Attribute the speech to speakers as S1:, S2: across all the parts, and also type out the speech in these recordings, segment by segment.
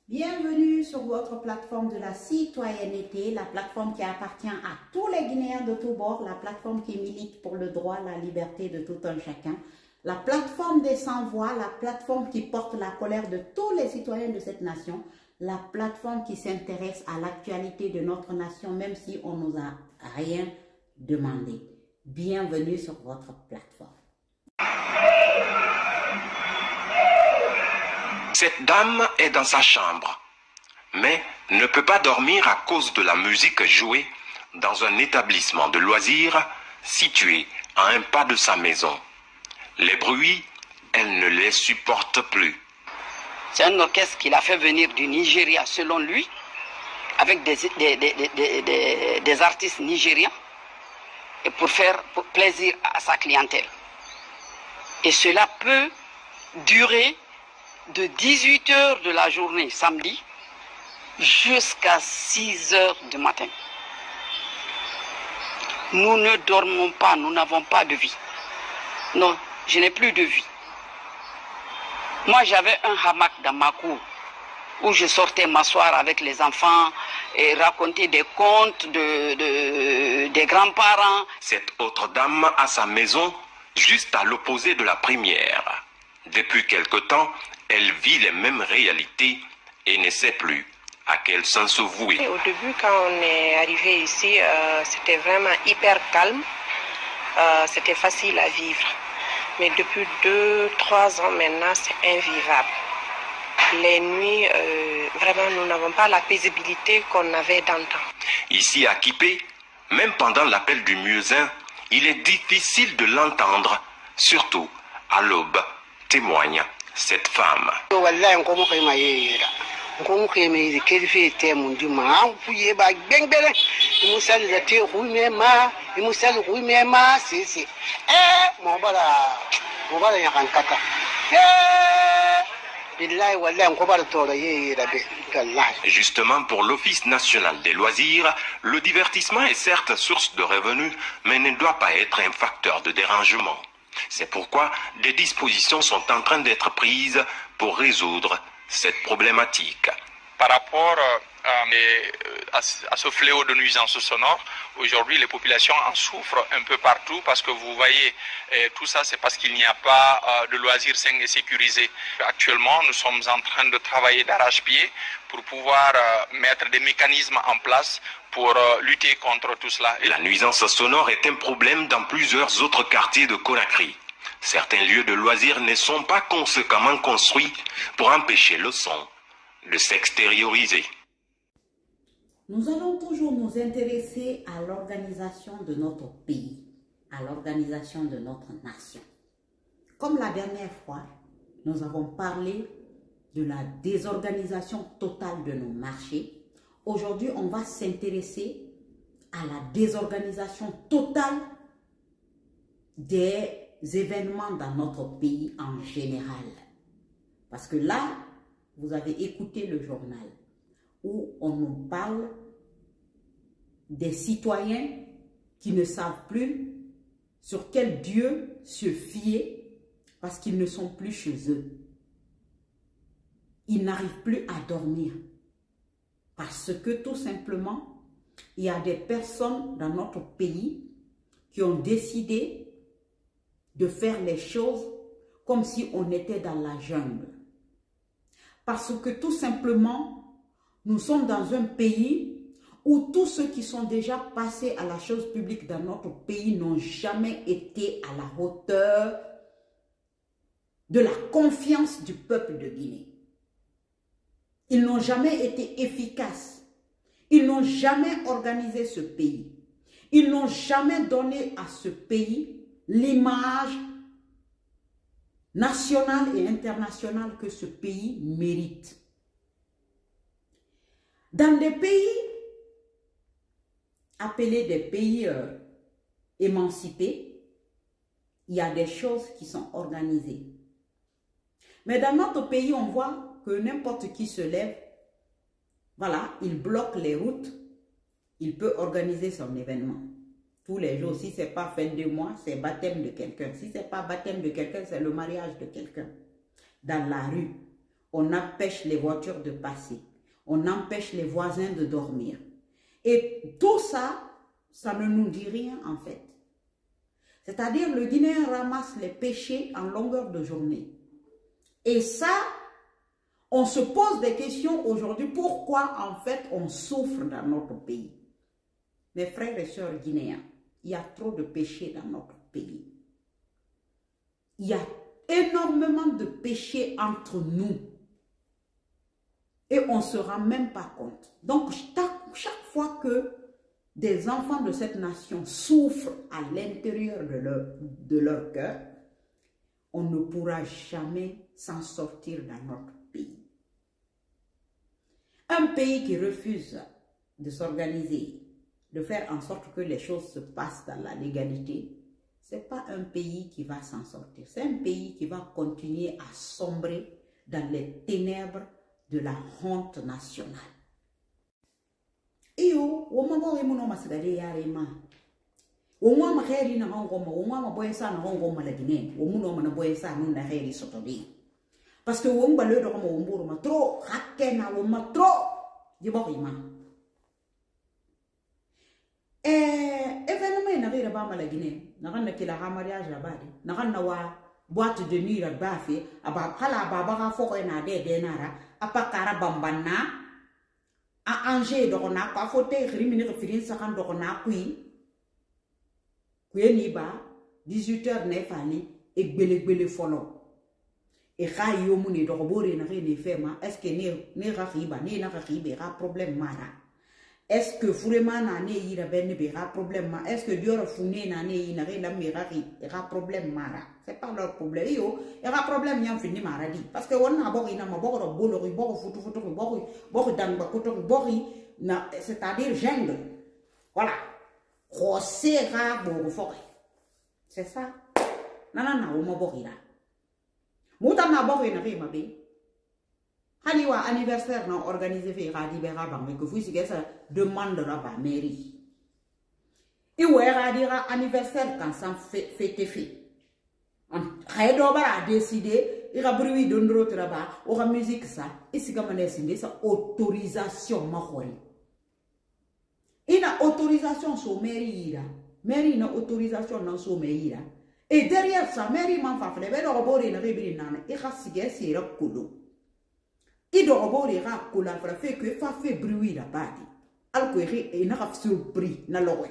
S1: Bienvenue sur votre plateforme de la citoyenneté, la plateforme qui appartient à tous les Guinéens de tous bords, la plateforme qui milite pour le droit, la liberté de tout un chacun, la plateforme des sans-voix, la plateforme qui porte la colère de tous les citoyens de cette nation, la plateforme qui s'intéresse à l'actualité de notre nation, même si on ne nous a rien demandé. Bienvenue sur votre plateforme.
S2: Cette dame est dans sa chambre, mais ne peut pas dormir à cause de la musique jouée dans un établissement de loisirs situé à un pas de sa maison. Les bruits, elle ne les supporte plus.
S3: C'est un orchestre qu'il a fait venir du Nigeria, selon lui, avec des artistes nigériens, et pour faire plaisir à sa clientèle. Et cela peut durer de 18 h de la journée, samedi, jusqu'à 6 h du matin. Nous ne dormons pas, nous n'avons pas de vie. Non, je n'ai plus de vie. Moi, j'avais un hamac dans ma cour où je sortais m'asseoir avec les enfants et raconter des contes des grands-parents.
S2: Cette autre dame a sa maison juste à l'opposé de la première. Depuis quelque temps, elle vit les mêmes réalités et ne sait plus à quel sens se vouer.
S4: Au début, quand on est arrivé ici, c'était vraiment hyper calme. C'était facile à vivre. Mais depuis 2-3 ans maintenant, c'est invivable. Les nuits, vraiment, nous n'avons pas la paisibilité qu'on avait d'antan.
S2: Ici à Kipé, même pendant l'appel du muezzin, il est difficile de l'entendre, surtout à l'aube, témoigne cette femme. Justement, pour l'Office national des loisirs, le divertissement est certes source de revenus, mais ne doit pas être un facteur de dérangement. C'est pourquoi des dispositions sont en train d'être prises pour résoudre cette problématique.
S5: Par rapport à ce fléau de nuisance sonore, aujourd'hui les populations en souffrent un peu partout parce que vous voyez, tout ça c'est parce qu'il n'y a pas de loisirs sains et sécurisés. Actuellement, nous sommes en train de travailler d'arrache-pied pour pouvoir mettre des mécanismes en place pour lutter contre tout cela.
S2: La nuisance sonore est un problème dans plusieurs autres quartiers de Conakry. Certains lieux de loisirs ne sont pas conséquemment construits pour empêcher le son de s'extérioriser.
S1: Nous allons toujours nous intéresser à l'organisation de notre pays, à l'organisation de notre nation. Comme la dernière fois, nous avons parlé de la désorganisation totale de nos marchés. Aujourd'hui, on va s'intéresser à la désorganisation totale des événements dans notre pays en général. Parce que là, vous avez écouté le journal où on nous parle des citoyens qui ne savent plus sur quel Dieu se fier parce qu'ils ne sont plus chez eux. Ils n'arrivent plus à dormir parce que tout simplement, il y a des personnes dans notre pays qui ont décidé de faire les choses comme si on était dans la jungle. Parce que tout simplement, nous sommes dans un pays où tous ceux qui sont déjà passés à la chose publique dans notre pays n'ont jamais été à la hauteur de la confiance du peuple de Guinée. Ils n'ont jamais été efficaces. Ils n'ont jamais organisé ce pays. Ils n'ont jamais donné à ce pays l'image nationale et internationale que ce pays mérite. Dans des pays appelés des pays émancipés, il y a des choses qui sont organisées. Mais dans notre pays, on voit que n'importe qui se lève, voilà, il bloque les routes, il peut organiser son événement. Tous les jours, si ce n'est pas fin de mois, c'est baptême de quelqu'un. Si ce n'est pas baptême de quelqu'un, c'est le mariage de quelqu'un. Dans la rue, on empêche les voitures de passer, on empêche les voisins de dormir. Et tout ça, ça ne nous dit rien en fait. C'est-à-dire le Guinéen ramasse les péchés en longueur de journée. Et ça, on se pose des questions aujourd'hui, pourquoi en fait on souffre dans notre pays. Mes frères et sœurs guinéens, il y a trop de péchés dans notre pays. Il y a énormément de péchés entre nous. Et on ne se rend même pas compte. Donc, chaque fois que des enfants de cette nation souffrent à l'intérieur de leur cœur, on ne pourra jamais s'en sortir dans notre pays. Un pays qui refuse de s'organiser, de faire en sorte que les choses se passent dans la légalité, ce n'est pas un pays qui va s'en sortir. C'est un pays qui va continuer à sombrer dans les ténèbres de la honte nationale. Et on m'a dit que je suis allé on m'a dit na ngoma on m'a boye sa na ngoma la Guinée on m'a na boye sa no na heri sotobi parce que on ba le do mo mburu ma trop hakke na on ma trop di bokima événement na rira ba ma la Guinée na kan na kila ha mariage la badi na kan na wa boîte de nuit la bafi aba hala baba ga foko na de nara apa kara bambanna a Angers do na pa fote rimini ko firin sa kan do na kui ni ba 18h ne fali e gbele folo e xa yo muni do bore na ne fema est-ce que ne ra riba ne na ribe ra problème mara est-ce que vraiment na ne ira ben be ra problème ma est-ce que diora fune na ne ina re la mira ra problème mara c'est pas leur problème yo e ra problème nyam fini mara di parce que wonna bo ina ma bo ro bolo ri bo futu bo dan ba ko to bo na c'est-à-dire jungle voilà. C'est ça. Nana o moborira. Mouta na borina rima be. Haliwa anniversaire na organisé fait radi bera bang que vous si ça demande la ba mairie. Et ouais radira anniversaire quand ça fait fait. Redo bara décider ira bruit d'ondro traba ora musique ça et si comme on ça autorisation mahori. Il y a autorisation sur mairie. Mairie n'a autorisation dans son mairie. Et derrière ça, mairie m'a fait le bel robot et rébri nana. Et rassigue c'est rakolo. Il doit robot et rakolo fait que fait bruit la badi. Alors que n'a pas surpris na lowe.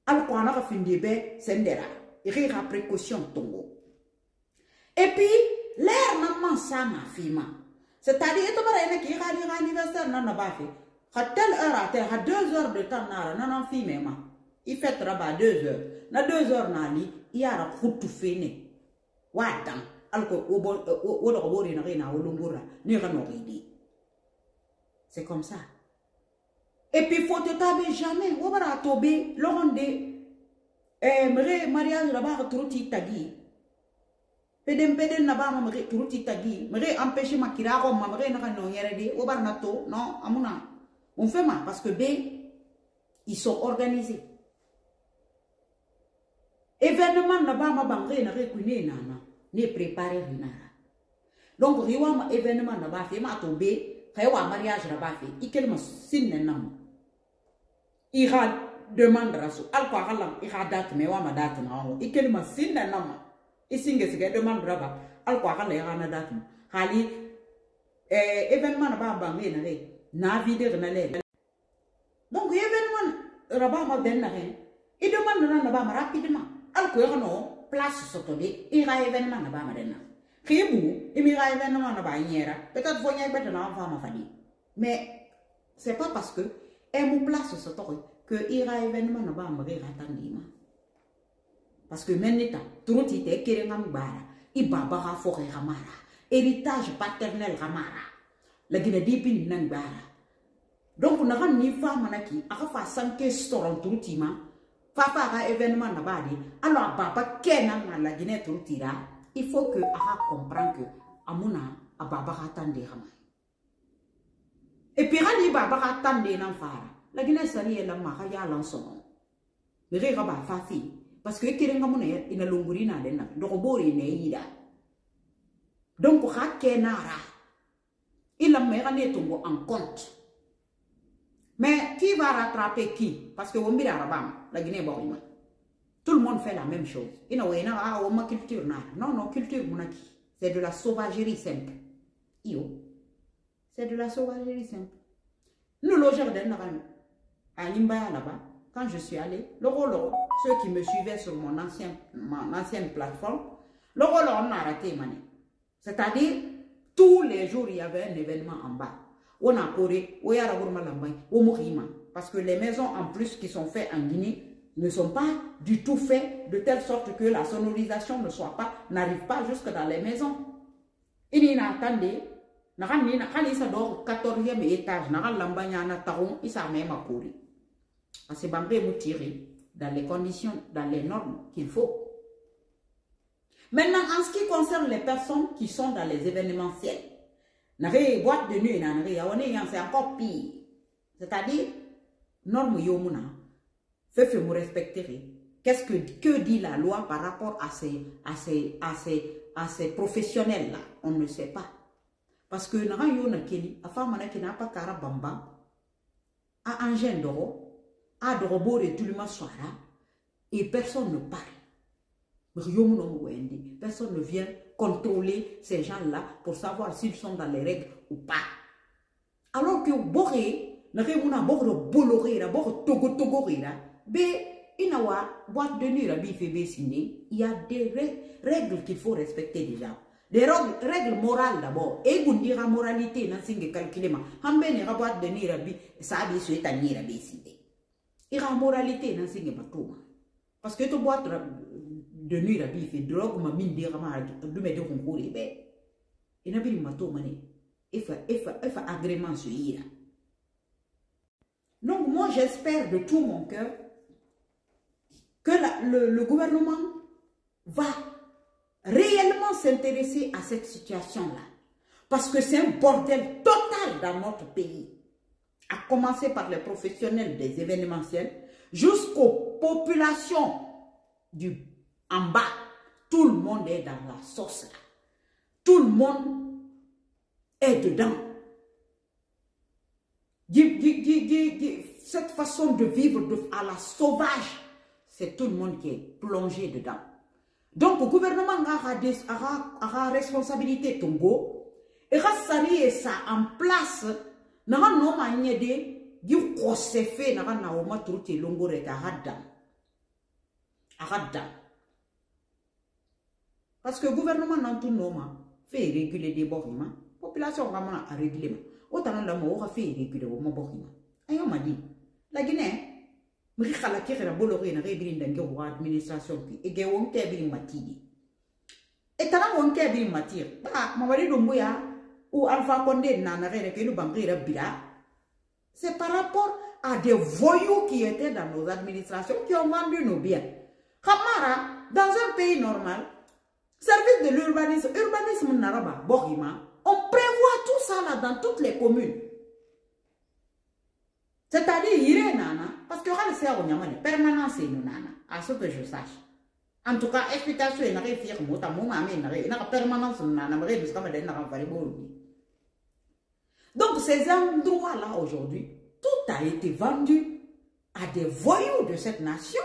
S1: Alors qu'on a fait des baies sendera. Il a précaution tongo. Et puis l'air n'a ça ma fille. C'est-à-dire que tu vas dire anniversaire n'a pas fait. À telle heure à terre, à 2 heures de temps, non, fille, même. Il fait travail 2 heures. Na 2 heures, il y a un coup de fini. Ouadan. Alors que, c'est comme ça. Et puis, il faut te taber jamais. Ou va tomber, l'on de mariage là-bas, tout tagi. Pedem là-bas, tout tagi. Empêcher ma kiraro, ma mère n'a pas de ou va nato, non, amuna. On fait mal parce que B, ils sont organisés. Événement n'a pas ma banque, n'a reconnu nana, n'est préparé nana. Donc, riwa événement n'a pas fait, ma tombé, rewa mariage n'a pas fait, il quel ma signe nam. Il a demandé à soi, alcool, il a date, mais wa ma date, il quel ma signe nam. Il signe que c'est demande rabat, alcool, il a date. Hali, événement n'a pas banque, na vide na le donc événement rabat ma ben na rien il demande na ba rapidement alko no place sotobe ira événement na ba ma denna khibu imira événement na ba nyera peut-être faut nyai beta na fa ma fani mais c'est pas parce que mon place sotobe que ira événement na ba ma ga tandima parce que maintenant tout était kerengam bara ibaba ha fo ramara héritage paternel ramara la Guinée dipin nan bara donc on a ni femme manaki aka fa sanke store toutima papa ka événement na badi alors papa kenan na la Guinée toutira il faut que aka comprendre que amuna ababa hatande rama et puis rani baba hatande nan fara la Guinée sali la ma ya lanson le rega ba fafi parce que kirenga mona ina lungurina dena do bori ne ida donc ha kenara Il a mis en compte. Mais qui va rattraper qui? Parce que la Guinée, tout le monde fait la même chose. Culture. Non, culture, c'est de la sauvagerie simple. C'est de la sauvagerie simple. Nous, le jardin, à Limbaya là-bas, quand je suis allé, ceux qui me suivaient sur mon ancienne plateforme, on a arrêté. C'est-à-dire, tous les jours, il y avait un événement en bas. On a coré, parce que les maisons en plus qui sont faites en Guinée ne sont pas du tout faites de telle sorte que la sonorisation n'arrive pas jusque dans les maisons. Il y a attendu, quand il s'adore 14e étage, il s'est même à courir. Parce que c'est tiré dans les conditions, dans les normes qu'il faut. Maintenant, en ce qui concerne les personnes qui sont dans les événementiels, boîte de nuit, c'est encore pire. C'est-à-dire, norme yomuna, fait me respecter. Que dit la loi par rapport à ces professionnels-là? On ne sait pas. Parce que n'a pas carabamba, à engin d'oro, à drobo de tulima soara, et personne ne parle. Personne ne vient contrôler ces gens-là pour savoir s'ils sont dans les règles ou pas. Alors que Boré, il y a des règles qu'il faut respecter déjà. Des règles morales d'abord. Et vous dire la moralité, non c'est calculé. Il y a la moralité, non c'est pas. Parce que tu bois de nuit la bif et drogue ma mine de concours et bé. Et n'a pas eu mato mané. Il faut agrément sur ira. Donc moi j'espère de tout mon cœur que le gouvernement va réellement s'intéresser à cette situation-là. Parce que c'est un bordel total dans notre pays. À commencer par les professionnels des événementiels jusqu'aux populations en bas. Tout le monde est dans la sauce là. Tout le monde est dedans. Cette façon de vivre à la sauvage, c'est tout le monde qui est plongé dedans. Donc le gouvernement a responsabilité Tongo et a ça en place. Parce que le gouvernement n'a tout fait réguler des bords. La population va réguler. Autant de gens ont fait réguler au bords. Et on m'a dit, la Guinée, je suis allé à la Boloré, je suis allé à l'administration, et je suis allé à l'administration. Et tu as un peu de matière. Ou Alpha Condé, c'est par rapport à des voyous qui étaient dans nos administrations qui ont vendu nos biens. Kamara, dans un pays normal, service de l'urbanisme, urbanisme naraba, Borima, on prévoit tout ça là dans toutes les communes. C'est-à-dire, il y a nana, parce que c'est une permanence, à ce que je sache. En tout cas, explication, il y a une permanence, donc, ces endroits-là, aujourd'hui, tout a été vendu à des voyous de cette nation.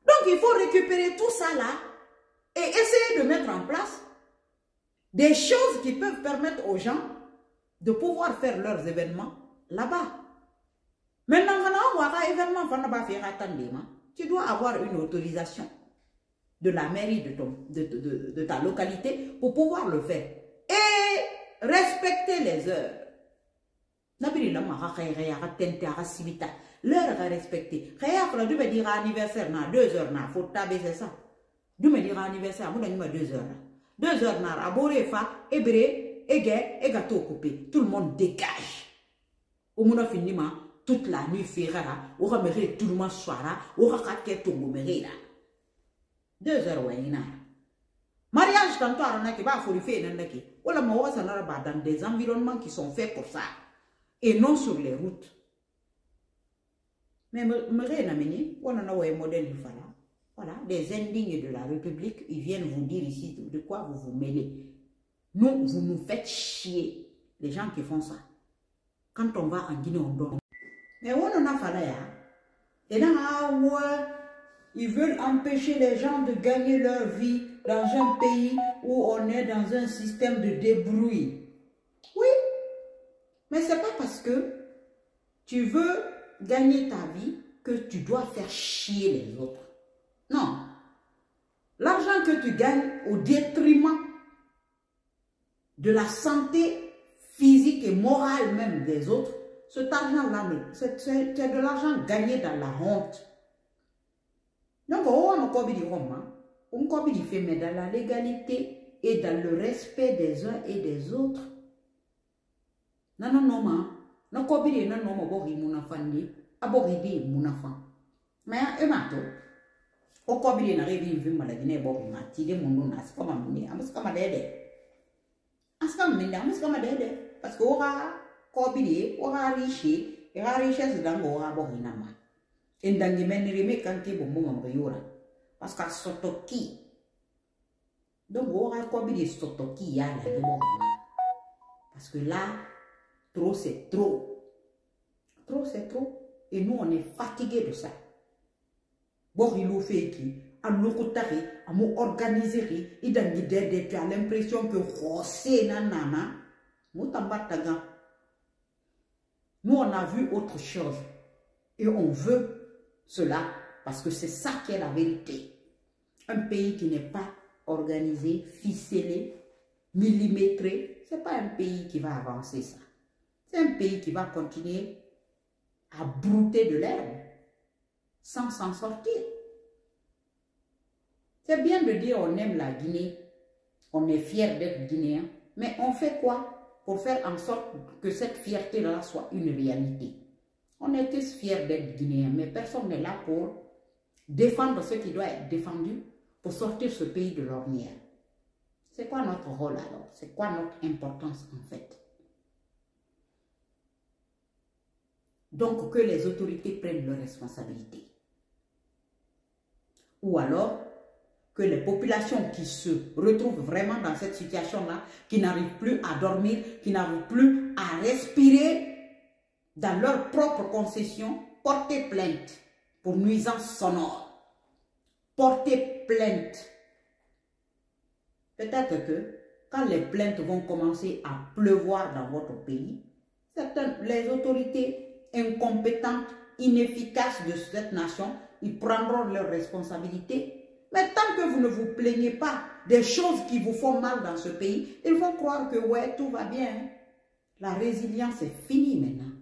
S1: Donc, il faut récupérer tout ça là et essayer de mettre en place des choses qui peuvent permettre aux gens de pouvoir faire leurs événements là-bas. Maintenant, tu dois avoir une autorisation de la mairie de ta localité pour pouvoir le faire. Et respecter les heures. L'heure à respecter. Tu me dire anniversaire, 2 heures, il faut tabaisser ça. Tu me dire anniversaire, il faut 2 heures. 2 heures, à Borefa, Hébré, Égé, et gâteau coupé. Tout le monde dégage. Au moment fini, toute la nuit, Ferrara, ou raméré tout le monde soira, ou raquette tout le monde. 2 heures, ouais, mariage, tantôt, on va faire dans des environnements qui sont faits pour ça. Et non sur les routes. Mais on a un modèle du Fala. Voilà, des indignes de la République, ils viennent vous dire ici de quoi vous vous mêlez. Nous, vous nous faites chier. les gens qui font ça. Quand on va en Guinée, on dort. Mais on en a fallu. Et là, ils veulent empêcher les gens de gagner leur vie dans un pays où on est dans un système de débrouille. Oui, mais c'est pas parce que tu veux gagner ta vie que tu dois faire chier les autres. Non. L'argent que tu gagnes au détriment de la santé physique et morale même des autres, cet argent-là, c'est de l'argent gagné dans la honte. Donc, on fait, mais dans la légalité et dans le respect des uns et des autres. Non, non, non, non, non, non, mais o ko bi na rebi vi mala gine bo ma ti de mundu na ska ma muni amuska ma dede aska minda amuska ma dede parce que ora ko bi ora riche dango ora bo ina ma endangi menri me kanti bo mo ma yora parce que sotoki donc ora ko bi sotoki ya la de bo parce que là trop c'est trop c'est trop et nous on est fatigué de ça. Borilo fait qui, à l'okotari, à m'organiser, tu as l'impression que José nanana, nous on a vu autre chose et on veut cela parce que c'est ça qui est la vérité. Un pays qui n'est pas organisé, ficelé, millimétré, c'est pas un pays qui va avancer ça. C'est un pays qui va continuer à brouter de l'herbe sans s'en sortir. C'est bien de dire on aime la Guinée, on est fier d'être guinéen, mais on fait quoi pour faire en sorte que cette fierté-là soit une réalité? On est tous fiers d'être guinéens, mais personne n'est là pour défendre ce qui doit être défendu pour sortir ce pays de l'ornière. C'est quoi notre rôle alors? C'est quoi notre importance en fait? Donc que les autorités prennent leurs responsabilités. Ou alors que les populations qui se retrouvent vraiment dans cette situation-là, qui n'arrivent plus à dormir, qui n'arrivent plus à respirer dans leur propre concession, portent plainte pour nuisance sonore. Portez plainte. Peut-être que quand les plaintes vont commencer à pleuvoir dans votre pays, les autorités incompétentes, inefficaces de cette nation, ils prendront leurs responsabilités. Mais tant que vous ne vous plaignez pas des choses qui vous font mal dans ce pays, ils vont croire que ouais, tout va bien. La résilience est finie maintenant.